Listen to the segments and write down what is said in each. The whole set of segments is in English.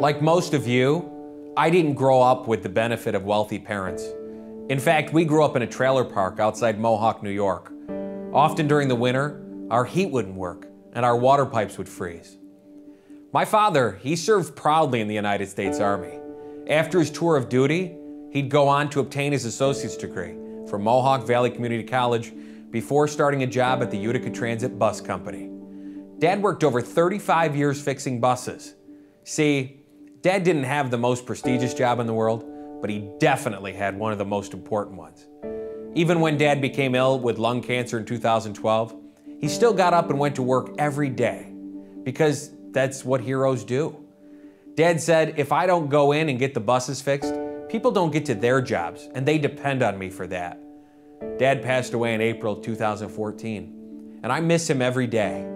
Like most of you, I didn't grow up with the benefit of wealthy parents. In fact, we grew up in a trailer park outside Mohawk, New York. Often during the winter, our heat wouldn't work and our water pipes would freeze. My father, he served proudly in the United States Army. After his tour of duty, he'd go on to obtain his associate's degree from Mohawk Valley Community College before starting a job at the Utica Transit Bus Company. Dad worked over 35 years fixing buses. See, Dad didn't have the most prestigious job in the world, but he definitely had one of the most important ones. Even when Dad became ill with lung cancer in 2012, he still got up and went to work every day because that's what heroes do. Dad said, if I don't go in and get the buses fixed, people don't get to their jobs, and they depend on me for that. Dad passed away in April 2014, and I miss him every day.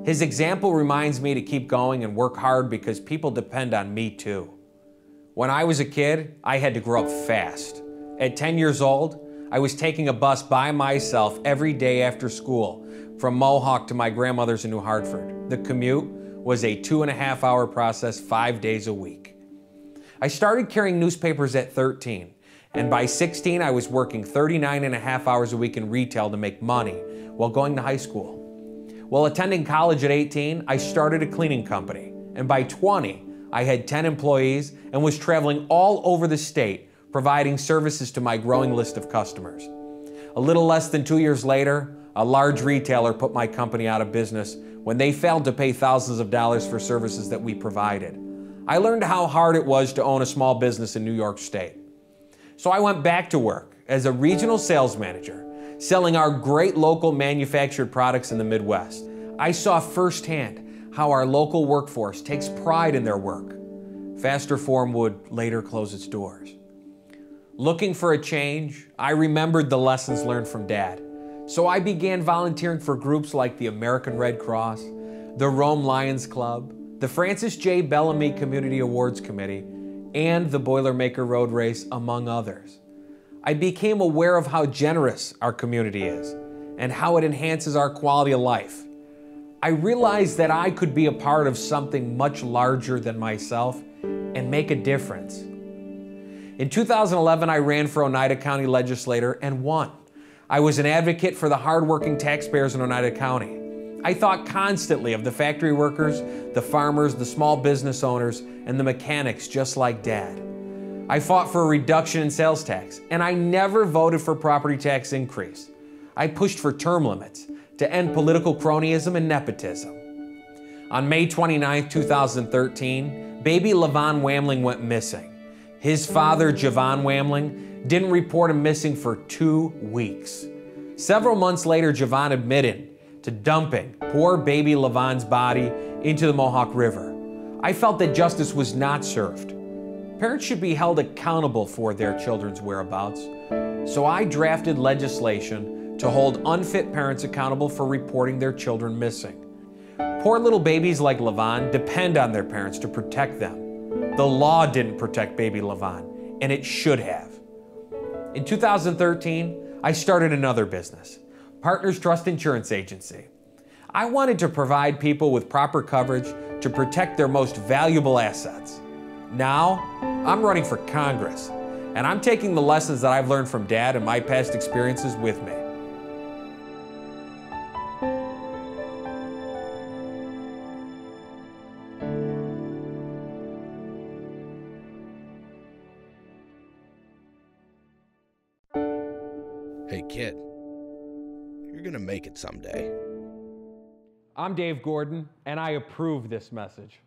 His example reminds me to keep going and work hard because people depend on me too. When I was a kid, I had to grow up fast. At 10 years old, I was taking a bus by myself every day after school from Mohawk to my grandmother's in New Hartford. The commute was a 2.5-hour process 5 days a week. I started carrying newspapers at 13, and by 16 I was working 39.5 hours a week in retail to make money while going to high school. While attending college at 18, I started a cleaning company, and by 20, I had 10 employees and was traveling all over the state providing services to my growing list of customers. A little less than 2 years later, a large retailer put my company out of business when they failed to pay thousands of dollars for services that we provided. I learned how hard it was to own a small business in New York State. So I went back to work as a regional sales manager, selling our great local manufactured products in the Midwest. I saw firsthand how our local workforce takes pride in their work. Faster Form would later close its doors. Looking for a change, I remembered the lessons learned from Dad. So I began volunteering for groups like the American Red Cross, the Rome Lions Club, the Francis J. Bellamy Community Awards Committee, and the Boilermaker Road Race, among others. I became aware of how generous our community is and how it enhances our quality of life. I realized that I could be a part of something much larger than myself and make a difference. In 2011, I ran for Oneida County Legislator and won. I was an advocate for the hardworking taxpayers in Oneida County. I thought constantly of the factory workers, the farmers, the small business owners, and the mechanics just like Dad. I fought for a reduction in sales tax, and I never voted for property tax increase. I pushed for term limits to end political cronyism and nepotism. On May 29, 2013, baby Levon Wamling went missing. His father, Javon Wamling, didn't report him missing for 2 weeks. Several months later, Javon admitted to dumping poor baby Levon's body into the Mohawk River. I felt that justice was not served. Parents should be held accountable for their children's whereabouts. So I drafted legislation to hold unfit parents accountable for reporting their children missing. Poor little babies like Levon depend on their parents to protect them. The law didn't protect baby Levon, and it should have. In 2013, I started another business, Partners Trust Insurance Agency. I wanted to provide people with proper coverage to protect their most valuable assets. Now, I'm running for Congress, and I'm taking the lessons that I've learned from Dad and my past experiences with me. Hey kid, you're gonna make it someday. I'm Dave Gordon, and I approve this message.